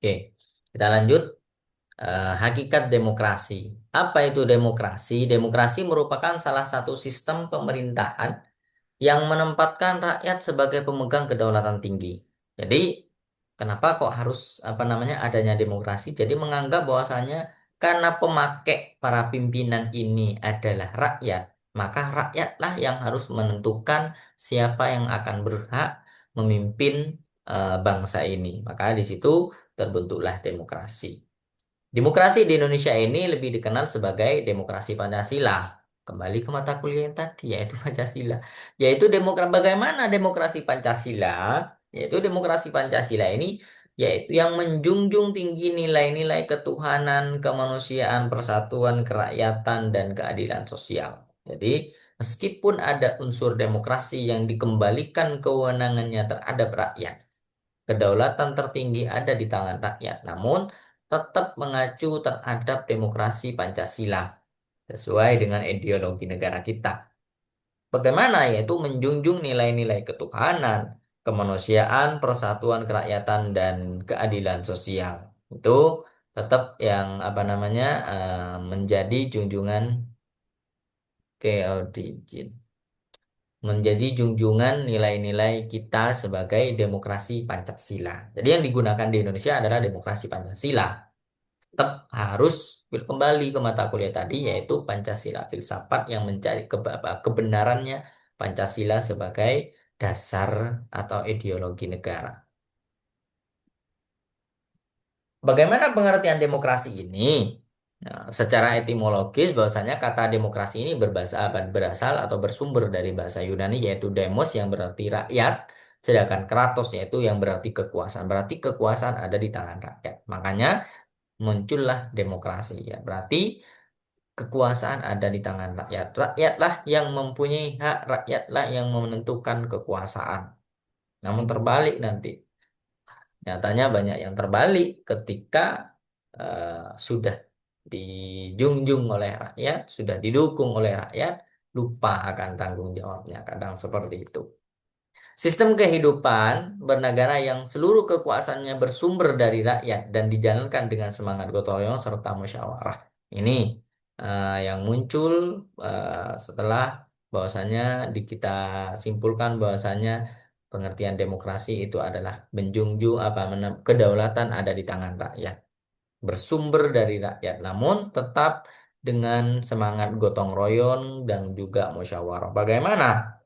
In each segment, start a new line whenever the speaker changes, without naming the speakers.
Oke, kita lanjut. Hakikat demokrasi. Apa itu demokrasi? Demokrasi merupakan salah satu sistem pemerintahan yang menempatkan rakyat sebagai pemegang kedaulatan tinggi. Jadi, kenapa kok harus apa namanya adanya demokrasi? Jadi menganggap bahwasanya karena pemakai para pimpinan ini adalah rakyat, maka rakyatlah yang harus menentukan siapa yang akan berhak memimpin bangsa ini. Maka di situ terbentuklah demokrasi. Demokrasi di Indonesia ini lebih dikenal sebagai demokrasi Pancasila. Kembali ke mata kuliah yang tadi, yaitu Pancasila. Bagaimana demokrasi Pancasila? Yaitu demokrasi Pancasila ini yaitu yang menjunjung tinggi nilai-nilai ketuhanan, kemanusiaan, persatuan, kerakyatan, dan keadilan sosial. Jadi, meskipun ada unsur demokrasi yang dikembalikan kewenangannya terhadap rakyat, kedaulatan tertinggi ada di tangan rakyat, namun tetap mengacu terhadap demokrasi Pancasila sesuai dengan ideologi negara kita. Bagaimana? Yaitu menjunjung nilai-nilai ketuhanan, kemanusiaan, persatuan kerakyatan, dan keadilan sosial. Itu tetap yang apa namanya menjadi junjungan keodi진 menjadi junjungan nilai-nilai kita sebagai demokrasi Pancasila. Jadi yang digunakan di Indonesia adalah demokrasi Pancasila. Tetap harus kembali ke mata kuliah tadi yaitu Pancasila filsafat yang mencari kebenarannya Pancasila sebagai dasar atau ideologi negara. Bagaimana pengertian demokrasi ini? Nah, secara etimologis bahwasanya kata demokrasi ini berasal atau bersumber dari bahasa Yunani yaitu demos yang berarti rakyat, sedangkan kratos yaitu yang berarti kekuasaan. Berarti kekuasaan ada di tangan rakyat. Makanya muncullah demokrasi ya. Berarti kekuasaan ada di tangan rakyat. Rakyatlah yang mempunyai hak, rakyatlah yang menentukan kekuasaan. Namun terbalik nanti. Nyatanya banyak yang terbalik ketika sudah dijunjung oleh rakyat, sudah didukung oleh rakyat, lupa akan tanggung jawabnya. Kadang seperti itu. Sistem kehidupan bernegara yang seluruh kekuasaannya bersumber dari rakyat dan dijalankan dengan semangat gotong royong serta musyawarah. Ini yang muncul setelah bahwasannya kita simpulkan bahwasannya pengertian demokrasi itu adalah menjunjung kedaulatan ada di tangan rakyat, bersumber dari rakyat, namun tetap dengan semangat gotong royong dan juga musyawarah. Bagaimana?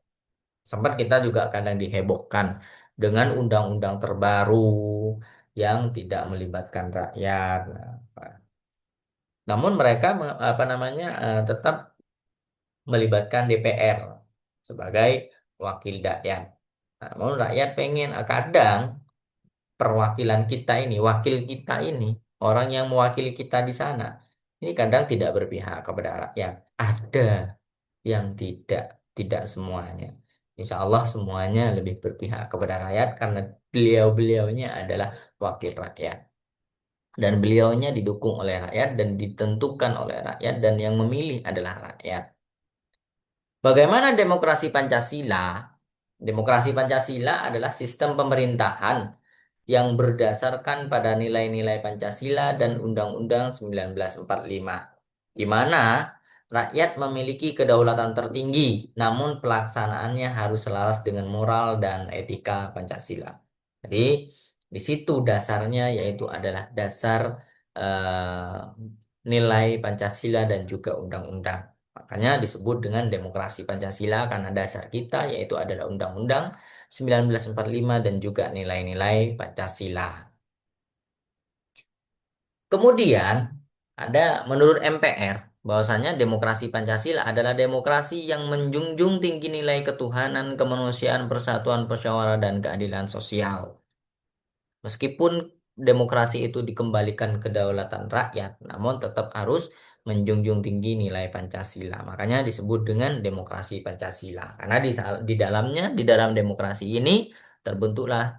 Sempat kita juga kadang dihebohkan dengan undang-undang terbaru yang tidak melibatkan rakyat. Namun mereka apa namanya tetap melibatkan DPR sebagai wakil rakyat. Namun rakyat pengen kadang perwakilan kita ini, wakil kita ini, orang yang mewakili kita di sana, ini kadang tidak berpihak kepada rakyat. Ada yang tidak semuanya. Insya Allah semuanya lebih berpihak kepada rakyat karena beliau-beliaunya adalah wakil rakyat. Dan beliaunya didukung oleh rakyat dan ditentukan oleh rakyat dan yang memilih adalah rakyat. Bagaimana demokrasi Pancasila? Demokrasi Pancasila adalah sistem pemerintahan yang berdasarkan pada nilai-nilai Pancasila dan Undang-Undang 1945, di mana rakyat memiliki kedaulatan tertinggi, namun pelaksanaannya harus selaras dengan moral dan etika Pancasila. Jadi, di situ dasarnya yaitu adalah dasar eh, nilai Pancasila dan juga undang-undang. Makanya disebut dengan demokrasi Pancasila karena dasar kita yaitu adalah Undang-Undang 1945 dan juga nilai-nilai Pancasila. Kemudian ada menurut MPR bahwasanya demokrasi Pancasila adalah demokrasi yang menjunjung tinggi nilai ketuhanan, kemanusiaan, persatuan, musyawarah dan keadilan sosial. Meskipun demokrasi itu dikembalikan kedaulatan rakyat, namun tetap harus menjunjung tinggi nilai Pancasila. Makanya disebut dengan demokrasi Pancasila. Karena di dalam demokrasi ini terbentuklah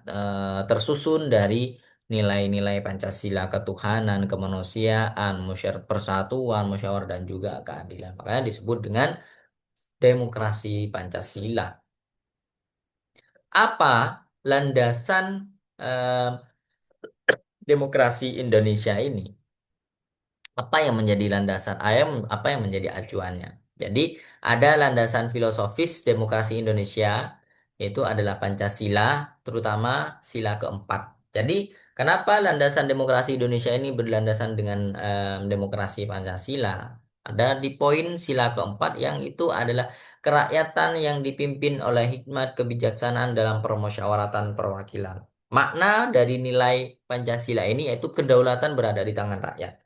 tersusun dari nilai-nilai Pancasila, ketuhanan, kemanusiaan, persatuan, musyawarah dan juga keadilan. Makanya disebut dengan demokrasi Pancasila. Apa landasan eh, demokrasi Indonesia ini, apa yang menjadi landasan ayam, apa yang menjadi acuannya. Jadi ada landasan filosofis demokrasi Indonesia, yaitu adalah Pancasila, terutama sila keempat. Jadi kenapa landasan demokrasi Indonesia ini berlandasan dengan demokrasi Pancasila? Ada di poin sila keempat yang itu adalah kerakyatan yang dipimpin oleh hikmat kebijaksanaan dalam permusyawaratan perwakilan. Makna dari nilai Pancasila ini yaitu kedaulatan berada di tangan rakyat.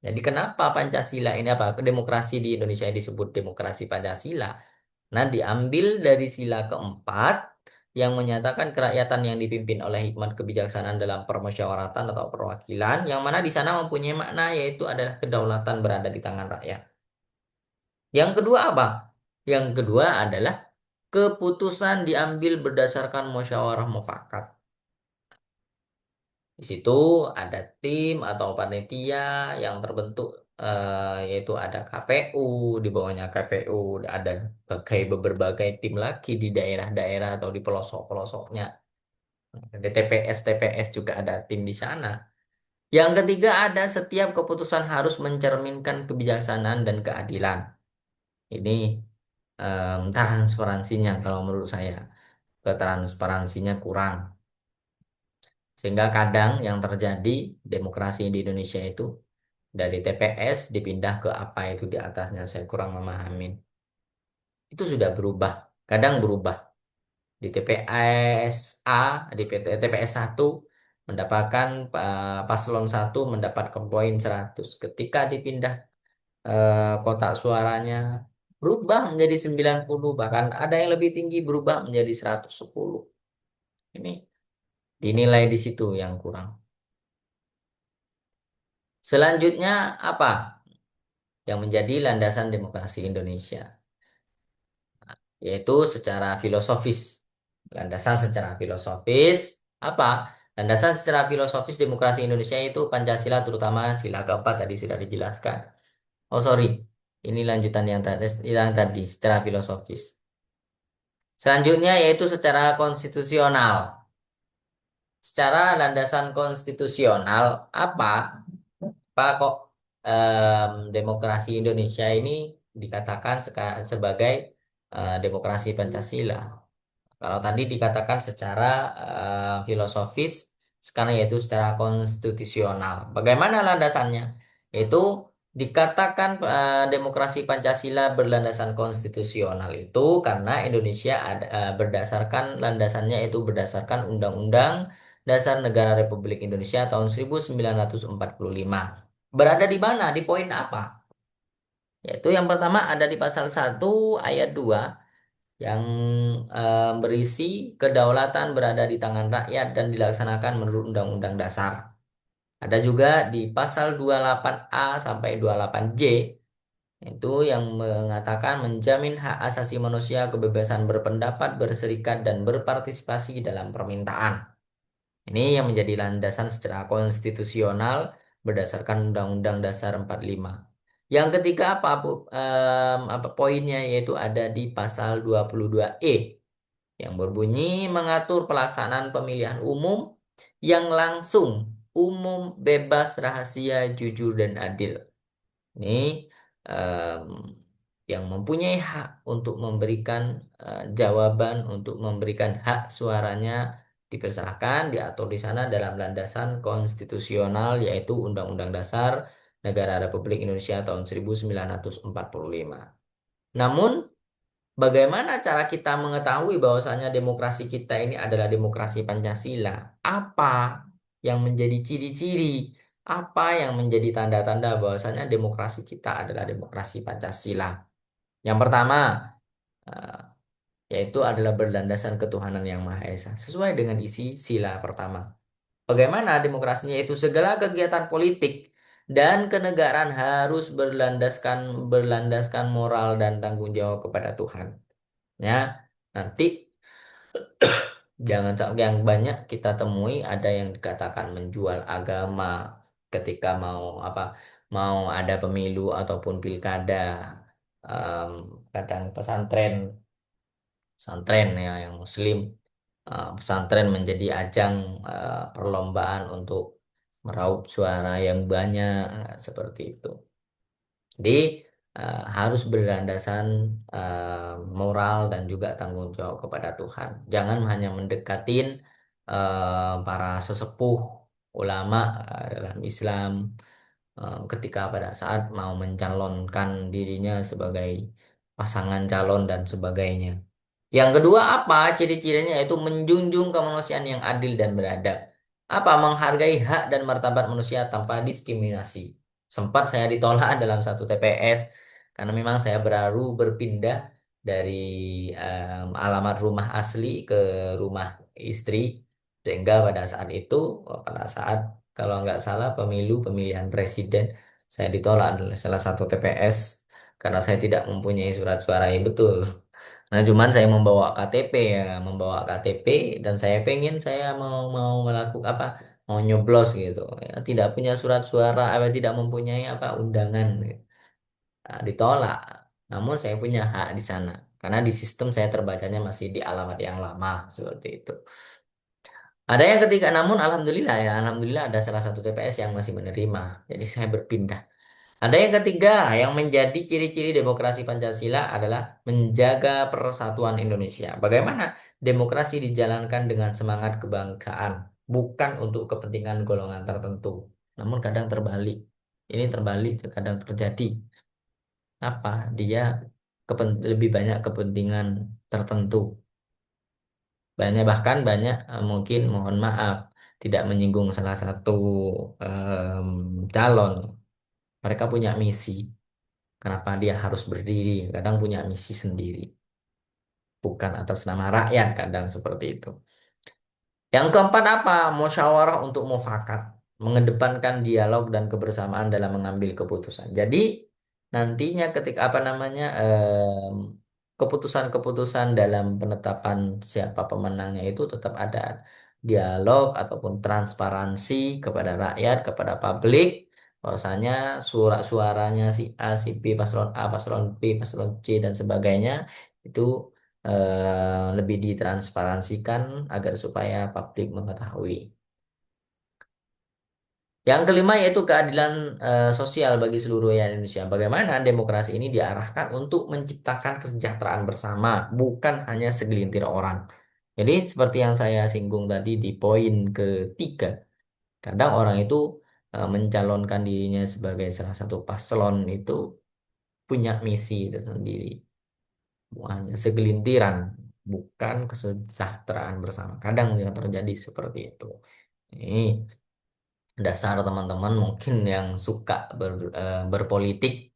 Jadi kenapa Pancasila ini apa? Demokrasi di Indonesia yang disebut demokrasi Pancasila. Nah, diambil dari sila keempat yang menyatakan kerakyatan yang dipimpin oleh hikmat kebijaksanaan dalam permusyawaratan atau perwakilan, yang mana di sana mempunyai makna yaitu adalah kedaulatan berada di tangan rakyat. Yang kedua apa? Yang kedua adalah keputusan diambil berdasarkan musyawarah mufakat. Di situ ada tim atau panitia yang terbentuk, yaitu ada KPU, di bawahnya KPU ada berbagai tim lagi di daerah-daerah atau di pelosok-pelosoknya. Ada TPS juga ada tim di sana. Yang ketiga ada setiap keputusan harus mencerminkan kebijaksanaan dan keadilan. Ini transparansinya kalau menurut saya, ketransparansinya kurang. Sehingga kadang yang terjadi demokrasi di Indonesia itu dari TPS dipindah ke apa itu di atasnya, saya kurang memahami. Itu sudah berubah, kadang berubah. Di TPS A, di TPS 1 mendapatkan paslon 1 mendapatkan poin 100. Ketika dipindah kotak suaranya berubah menjadi 90, bahkan ada yang lebih tinggi berubah menjadi 110. Ini dinilai di situ yang kurang. Selanjutnya apa yang menjadi landasan demokrasi Indonesia? Yaitu secara filosofis. Landasan secara filosofis apa? Landasan secara filosofis demokrasi Indonesia itu Pancasila, terutama sila keempat tadi sudah dijelaskan. Oh sorry, ini lanjutan yang tadi secara filosofis. Selanjutnya yaitu secara konstitusional. Secara landasan konstitusional apa? Apa kok demokrasi Indonesia ini dikatakan sebagai demokrasi Pancasila? Kalau tadi dikatakan secara filosofis, sekarang yaitu secara konstitusional. Bagaimana landasannya? Itu dikatakan demokrasi Pancasila berlandasan konstitusional itu karena Indonesia berdasarkan landasannya itu berdasarkan Undang-Undang Dasar Negara Republik Indonesia tahun 1945. Berada di mana? Di poin apa? Yaitu yang pertama ada di pasal 1 ayat 2 yang berisi kedaulatan berada di tangan rakyat dan dilaksanakan menurut Undang-Undang Dasar. Ada juga di pasal 28A sampai 28J itu yang mengatakan menjamin hak asasi manusia, kebebasan berpendapat, berserikat dan berpartisipasi dalam permintaan. Ini yang menjadi landasan secara konstitusional berdasarkan Undang-Undang Dasar 45. Yang ketiga apa, apa poinnya yaitu ada di pasal 22E yang berbunyi mengatur pelaksanaan pemilihan umum yang langsung, umum, bebas, rahasia, jujur, dan adil. Ini em, yang mempunyai hak untuk memberikan jawaban, untuk memberikan hak suaranya dipersilahkan diatur di sana dalam landasan konstitusional yaitu Undang-Undang Dasar Negara Republik Indonesia tahun 1945. Namun bagaimana cara kita mengetahui bahwasanya demokrasi kita ini adalah demokrasi Pancasila? Apa yang menjadi ciri-ciri? Apa yang menjadi tanda-tanda bahwasanya demokrasi kita adalah demokrasi Pancasila? Yang pertama, eh, yaitu adalah berlandaskan ketuhanan yang Maha Esa, sesuai dengan isi sila pertama. Bagaimana demokrasinya? Itu segala kegiatan politik dan kenegaraan harus berlandaskan moral dan tanggung jawab kepada Tuhan. Ya, nanti jangan sampai yang banyak kita temui ada yang dikatakan menjual agama ketika mau apa, mau ada pemilu ataupun pilkada. Em, Kadang pesantren ya yang Muslim, pesantren menjadi ajang perlombaan untuk meraup suara yang banyak seperti itu. Jadi harus berlandasan moral dan juga tanggung jawab kepada Tuhan. Jangan hanya mendekatin para sesepuh ulama dalam Islam ketika pada saat mau mencalonkan dirinya sebagai pasangan calon dan sebagainya. Yang kedua apa? Ciri-cirinya yaitu menjunjung kemanusiaan yang adil dan beradab. Apa? Menghargai hak dan martabat manusia tanpa diskriminasi. Sempat saya ditolak dalam satu TPS karena memang saya baru berpindah dari alamat rumah asli ke rumah istri, sehingga pada saat itu, pada saat kalau nggak salah pemilihan presiden, saya ditolak oleh salah satu TPS karena saya tidak mempunyai surat suara yang betul. Nah, cuman saya membawa KTP ya, membawa KTP dan saya pengen saya mau mau melakukan apa? Mau nyoblos gitu. Ya, tidak punya surat suara, apa tidak mempunyai apa undangan. Gitu. Nah, ditolak. Namun saya punya hak di sana karena di sistem saya terbacanya masih di alamat yang lama seperti itu. Ada yang ketiga, namun alhamdulillah ya, alhamdulillah ada salah satu TPS yang masih menerima. Jadi saya berpindah. Ada yang ketiga, yang menjadi ciri-ciri demokrasi Pancasila adalah menjaga persatuan Indonesia. Bagaimana demokrasi dijalankan dengan semangat kebanggaan, bukan untuk kepentingan golongan tertentu. Namun kadang terbalik. Ini terbalik, kadang terjadi. Apa? Dia lebih banyak kepentingan tertentu. Banyak bahkan banyak mungkin mohon maaf tidak menyinggung salah satu calon. Mereka punya misi. Kenapa dia harus berdiri? Kadang punya misi sendiri, bukan atas nama rakyat, kadang seperti itu. Yang keempat apa? Musyawarah untuk mufakat, mengedepankan dialog dan kebersamaan dalam mengambil keputusan. Jadi nantinya ketika apa namanya keputusan-keputusan dalam penetapan siapa pemenangnya itu tetap ada dialog ataupun transparansi kepada rakyat, kepada publik. Bahwasanya suaranya si A, si B, paslon A, paslon B, paslon C dan sebagainya itu lebih ditransparansikan agar supaya publik mengetahui. Yang kelima yaitu keadilan sosial bagi seluruh rakyat Indonesia. Bagaimana demokrasi ini diarahkan untuk menciptakan kesejahteraan bersama, bukan hanya segelintir orang. Jadi seperti yang saya singgung tadi di poin ketiga, kadang orang itu mencalonkan dirinya sebagai salah satu paslon itu punya misi tersendiri. Hanya segelintiran, bukan kesejahteraan bersama. Kadang yang terjadi seperti itu. Ini dasar teman-teman mungkin yang suka berpolitik.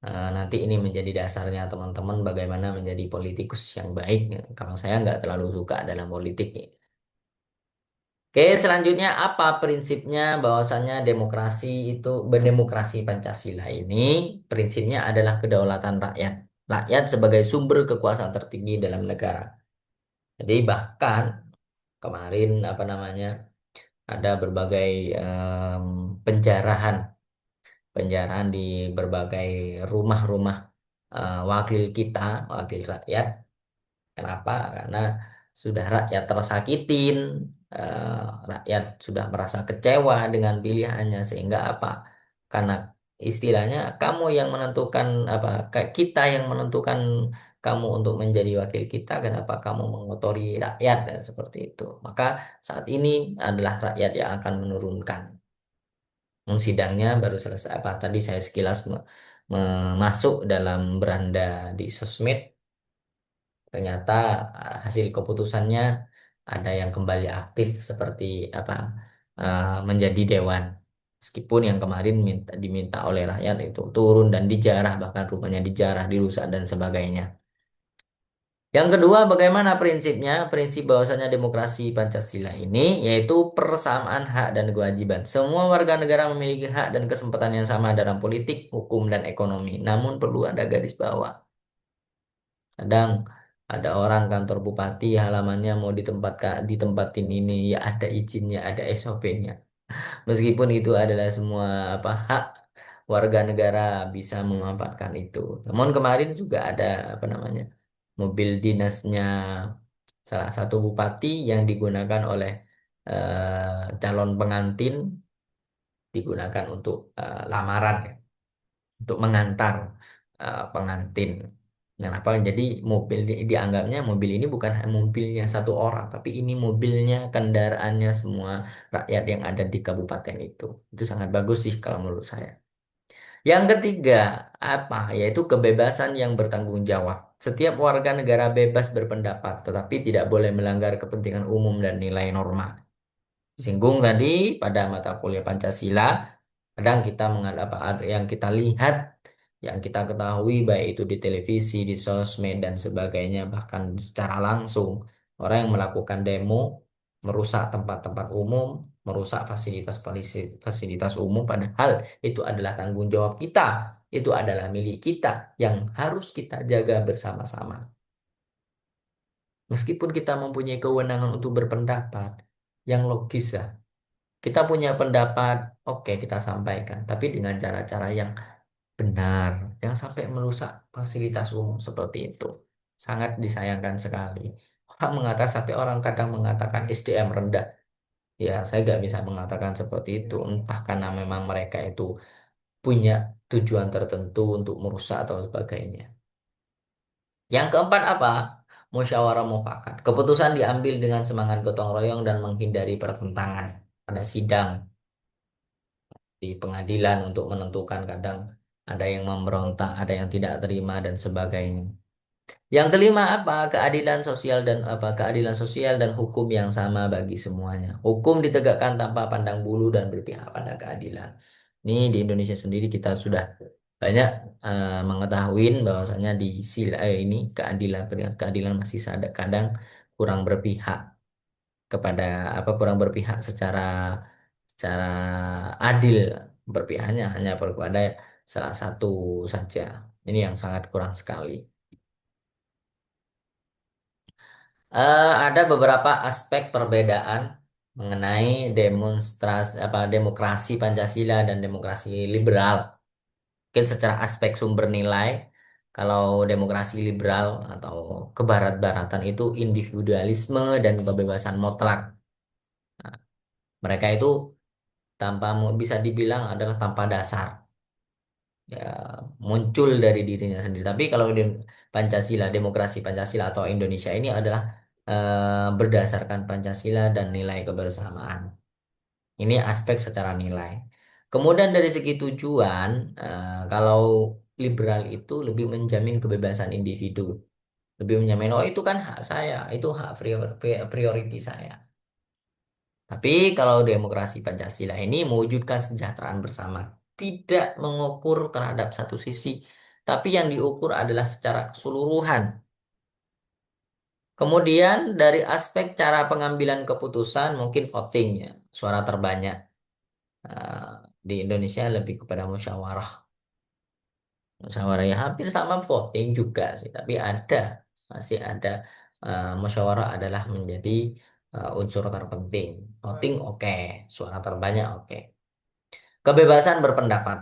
Nanti ini menjadi dasarnya teman-teman bagaimana menjadi politikus yang baik. Kalau saya nggak terlalu suka dalam politik. Oke, selanjutnya apa prinsipnya bahwasannya demokrasi itu berdemokrasi Pancasila ini prinsipnya adalah kedaulatan rakyat. Rakyat sebagai sumber kekuasaan tertinggi dalam negara. Jadi bahkan kemarin apa namanya ada berbagai em, penjarahan penjarahan di berbagai rumah-rumah wakil kita, wakil rakyat. Kenapa? Karena sudah rakyat tersakitin, eh, rakyat sudah merasa kecewa dengan pilihannya sehingga apa? Karena istilahnya kamu yang menentukan apa? Kita yang menentukan kamu untuk menjadi wakil kita, kenapa kamu mengotori rakyat dan seperti itu. Maka saat ini adalah rakyat yang akan menurunkan. Sidangnya baru selesai apa tadi saya sekilas masuk dalam beranda di sosmed. Ternyata hasil keputusannya ada yang kembali aktif seperti apa menjadi dewan. Meskipun yang kemarin diminta oleh rakyat itu turun dan dijarah bahkan rumahnya dijarah, dirusak dan sebagainya. Yang kedua, bagaimana prinsipnya? Prinsip bahwasanya demokrasi Pancasila ini yaitu persamaan hak dan kewajiban. Semua warga negara memiliki hak dan kesempatan yang sama dalam politik, hukum, dan ekonomi. Namun perlu ada garis bawah. Kadang ada orang kantor bupati halamannya mau ditempatin ini ya ada izinnya, ada SOP-nya. Meskipun itu adalah semua apa hak warga negara bisa memanfaatkan itu. Namun kemarin juga ada apa namanya mobil dinasnya salah satu bupati yang digunakan oleh calon pengantin digunakan untuk lamaran, ya, untuk mengantar pengantin. Kenapa? Jadi mobil dianggapnya mobil ini bukan mobilnya satu orang, tapi ini mobilnya, kendaraannya semua rakyat yang ada di kabupaten itu. Itu sangat bagus sih kalau menurut saya. Yang ketiga, apa? Yaitu kebebasan yang bertanggung jawab. Setiap warga negara bebas berpendapat, tetapi tidak boleh melanggar kepentingan umum dan nilai norma. Singgung tadi pada mata kuliah Pancasila, kadang kita menghadap apa yang kita lihat, yang kita ketahui baik itu di televisi, di sosmed dan sebagainya, bahkan secara langsung orang yang melakukan demo, merusak tempat-tempat umum, merusak fasilitas umum, padahal itu adalah tanggung jawab kita, itu adalah milik kita yang harus kita jaga bersama-sama. Meskipun kita mempunyai kewenangan untuk berpendapat, yang logis ya. Kita punya pendapat, oke kita sampaikan, tapi dengan cara-cara yang benar, jangan sampai merusak fasilitas umum seperti itu. Sangat disayangkan sekali. Orang mengatakan sampai orang kadang mengatakan SDM rendah. Ya, saya nggak bisa mengatakan seperti itu. Entah karena memang mereka itu punya tujuan tertentu untuk merusak atau sebagainya. Yang keempat apa? Musyawarah mufakat. Keputusan diambil dengan semangat gotong royong dan menghindari pertentangan pada sidang di pengadilan untuk menentukan kadang ada yang memberontak, ada yang tidak terima dan sebagainya. Yang kelima apa? Keadilan sosial dan apa? Keadilan sosial dan hukum yang sama bagi semuanya. Hukum ditegakkan tanpa pandang bulu dan berpihak pada keadilan. Ini di Indonesia sendiri kita sudah banyak mengetahui bahwasanya di sila ini keadilan keadilan masih ada kadang kurang berpihak kepada apa kurang berpihak secara secara adil, berpihaknya hanya kepada salah satu saja. Ini yang sangat kurang sekali. Ada beberapa aspek perbedaan mengenai demonstrasi apa demokrasi Pancasila dan demokrasi liberal. Mungkin secara aspek sumber nilai, kalau demokrasi liberal atau kebarat-baratan itu individualisme dan kebebasan mutlak. Nah, mereka itu bisa dibilang adalah tanpa dasar, ya muncul dari dirinya sendiri. Tapi kalau di Pancasila, demokrasi Pancasila atau Indonesia ini adalah berdasarkan Pancasila dan nilai kebersamaan. Ini aspek secara nilai. Kemudian dari segi tujuan, kalau liberal itu lebih menjamin kebebasan individu, lebih menjamin oh itu kan hak saya, itu hak priority saya. Tapi kalau demokrasi Pancasila ini mewujudkan kesejahteraan bersama, tidak mengukur terhadap satu sisi, tapi yang diukur adalah secara keseluruhan. Kemudian dari aspek cara pengambilan keputusan, mungkin voting ya, suara terbanyak. Eh, di Indonesia lebih kepada musyawarah. Musyawarah ya hampir sama voting juga sih, tapi masih ada musyawarah adalah menjadi unsur terpenting. Voting oke, suara terbanyak oke. Kebebasan berpendapat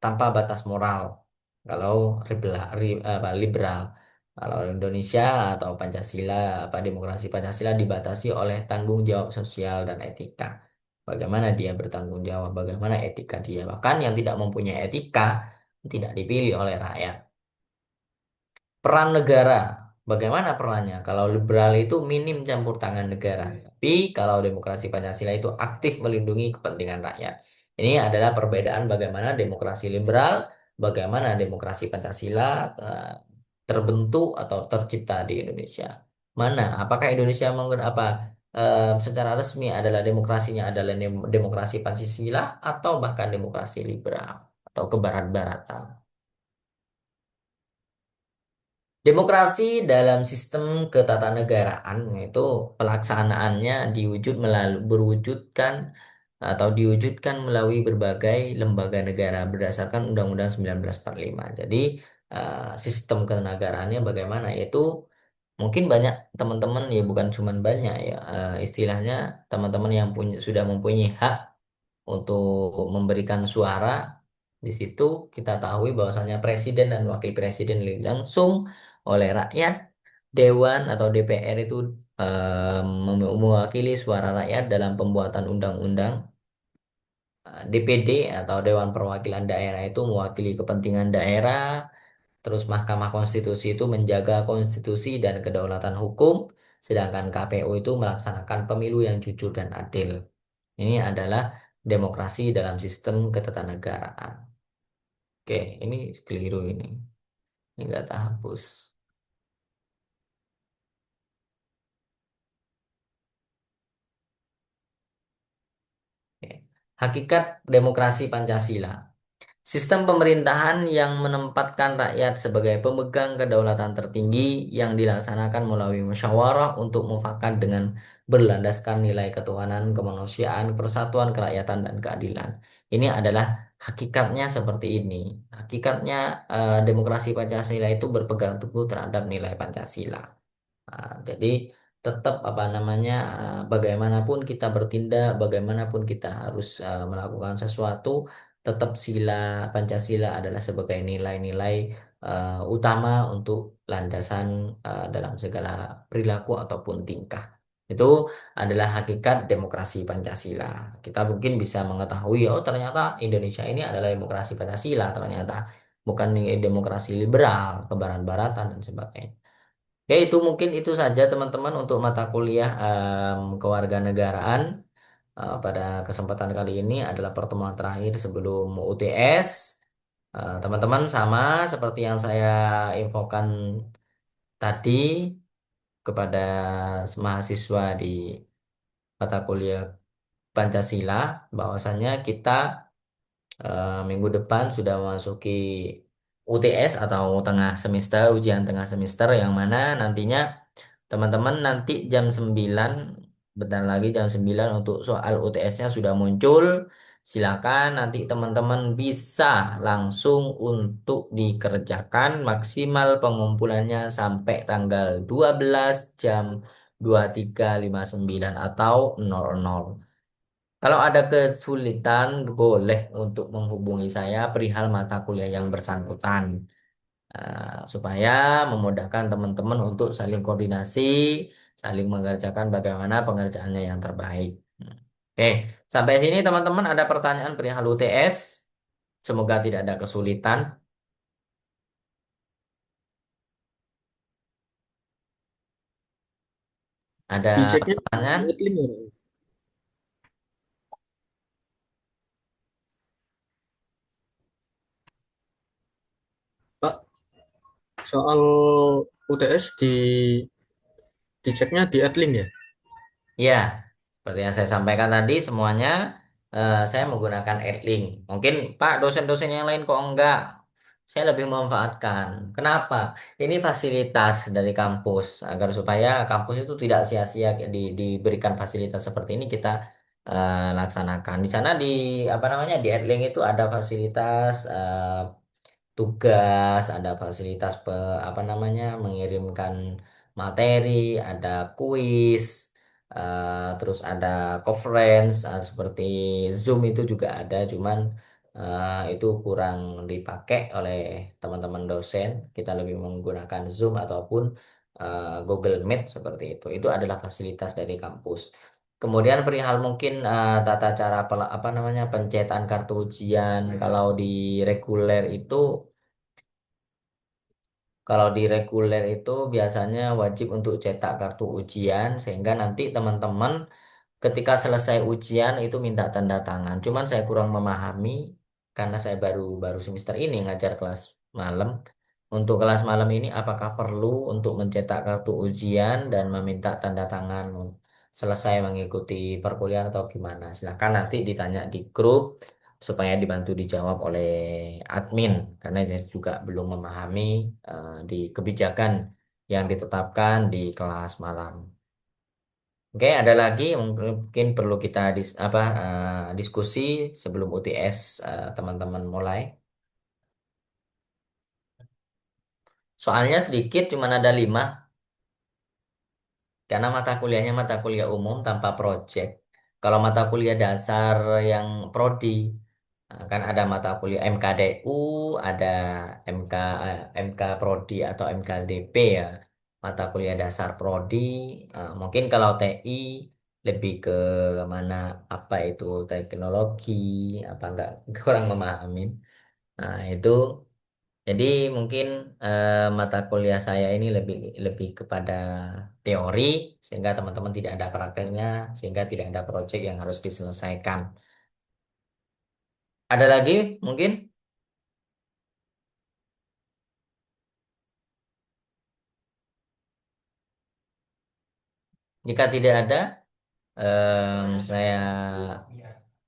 tanpa batas moral. Kalau liberal, kalau Indonesia atau Pancasila, apa demokrasi Pancasila dibatasi oleh tanggung jawab sosial dan etika. Bagaimana dia bertanggung jawab, bagaimana etika dia. Bahkan yang tidak mempunyai etika tidak dipilih oleh rakyat. Peran negara, bagaimana perannya? Kalau liberal itu minim campur tangan negara, tapi kalau demokrasi Pancasila itu aktif melindungi kepentingan rakyat. Ini adalah perbedaan bagaimana demokrasi liberal, bagaimana demokrasi Pancasila terbentuk atau tercipta di Indonesia. Mana? Apakah Indonesia secara resmi adalah demokrasinya adalah demokrasi Pancasila atau bahkan demokrasi liberal atau kebarat-baratan? Demokrasi dalam sistem ketatanegaraan itu pelaksanaannya berwujudkan atau diwujudkan melalui berbagai lembaga negara berdasarkan Undang-Undang 1945. Jadi sistem ketatanegaranya bagaimana? Yaitu mungkin banyak teman-teman ya bukan cuman banyak ya istilahnya teman-teman yang sudah mempunyai hak untuk memberikan suara. Di situ kita tahu bahwasanya presiden dan wakil presiden langsung oleh rakyat, dewan atau DPR itu mewakili suara rakyat dalam pembuatan undang-undang DPD atau Dewan Perwakilan Daerah itu mewakili kepentingan daerah, terus Mahkamah Konstitusi itu menjaga konstitusi dan kedaulatan hukum, sedangkan KPU itu melaksanakan pemilu yang jujur dan adil. Ini adalah demokrasi dalam sistem ketatanegaraan. Oke, ini keliru ini. Ini nggak tak hapus. Oke. Hakikat demokrasi Pancasila. Sistem pemerintahan yang menempatkan rakyat sebagai pemegang kedaulatan tertinggi yang dilaksanakan melalui musyawarah untuk mufakat dengan berlandaskan nilai ketuhanan, kemanusiaan, persatuan, kerakyatan, dan keadilan. Ini adalah hakikatnya seperti ini. Hakikatnya demokrasi Pancasila itu berpegang teguh terhadap nilai Pancasila. Jadi tetap apa namanya bagaimanapun kita bertindak, bagaimanapun kita harus melakukan sesuatu, tetap sila Pancasila adalah sebagai nilai-nilai utama untuk landasan dalam segala perilaku ataupun tingkah. Itu adalah hakikat demokrasi Pancasila. Kita mungkin bisa mengetahui, oh ternyata Indonesia ini adalah demokrasi Pancasila, ternyata bukan demokrasi liberal, kebarat-baratan dan sebagainya. Ya itu mungkin itu saja teman-teman untuk mata kuliah kewarganegaraan. Pada kesempatan kali ini adalah pertemuan terakhir sebelum UTS. Teman-teman sama seperti yang saya infokan tadi kepada mahasiswa di mata kuliah Pancasila, bahwasannya kita minggu depan sudah memasuki UTS atau tengah semester, ujian tengah semester yang mana nantinya teman-teman nanti jam 9, bentar lagi jam 9 untuk soal UTS-nya sudah muncul. Silakan nanti teman-teman bisa langsung untuk dikerjakan maksimal pengumpulannya sampai tanggal 12 jam 23.59 atau 00. Kalau ada kesulitan, boleh untuk menghubungi saya perihal mata kuliah yang bersangkutan, supaya memudahkan teman-teman untuk saling koordinasi, saling mengerjakan bagaimana pengerjaannya yang terbaik. Oke, sampai sini teman-teman ada pertanyaan perihal UTS. Semoga tidak ada kesulitan. Ada
Diceknya
pertanyaan?
di link ya, Pak. Soal UTS diceknya di Adlink ya.
Ya, seperti yang saya sampaikan tadi, semuanya saya menggunakan Adlink. Mungkin Pak, dosen-dosen yang lain kok enggak? Saya lebih memanfaatkan. Kenapa? Ini fasilitas dari kampus agar supaya kampus itu tidak sia-sia diberikan fasilitas seperti ini kita laksanakan. Di sana di apa namanya di Adlink itu ada fasilitas tugas, ada fasilitas apa namanya mengirimkan materi, ada kuis, terus ada conference seperti Zoom itu juga ada, cuman itu kurang dipakai oleh teman-teman dosen. Kita lebih menggunakan Zoom ataupun Google Meet seperti itu. Itu adalah fasilitas dari kampus. Kemudian perihal mungkin tata cara apa namanya pencetak kartu ujian kalau di reguler itu kalau di reguler itu biasanya wajib untuk cetak kartu ujian sehingga nanti teman-teman ketika selesai ujian itu minta tanda tangan. Cuman saya kurang memahami karena saya baru baru semester ini ngajar kelas malam. Untuk kelas malam ini apakah perlu untuk mencetak kartu ujian dan meminta tanda tangan selesai mengikuti perkuliahan atau gimana? Silakan nanti ditanya di grup supaya dibantu dijawab oleh admin karena saya juga belum memahami di kebijakan yang ditetapkan di kelas malam. Oke, ada lagi mungkin perlu kita diskusi sebelum UTS teman-teman mulai. Soalnya sedikit, cuma ada 5 karena mata kuliahnya mata kuliah umum tanpa project. Kalau mata kuliah dasar yang prodi, kan ada mata kuliah MKDU, ada MK MK Prodi atau MKDP ya, mata kuliah dasar prodi. Mungkin kalau TI. lebih ke mana apa itu teknologi, apa enggak kurang memahami. Nah, itu jadi mungkin mata kuliah saya ini lebih lebih kepada teori sehingga teman-teman tidak ada prakteknya, sehingga tidak ada proyek yang harus diselesaikan. Ada lagi mungkin? Jika tidak ada, saya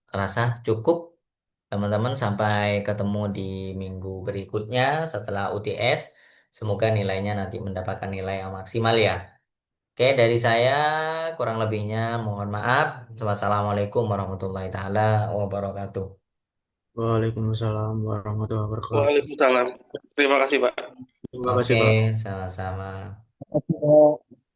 rasa cukup teman-teman sampai ketemu di minggu berikutnya setelah UTS. Semoga nilainya nanti mendapatkan nilai yang maksimal ya. Oke, dari saya kurang lebihnya mohon maaf. Wassalamualaikum warahmatullahi taala wabarakatuh.
Waalaikumsalam warahmatullahi wabarakatuh.
Waalaikumsalam. Terima kasih, Pak.
Terima kasih,
Oke,
Pak.
sama-sama.
Oke.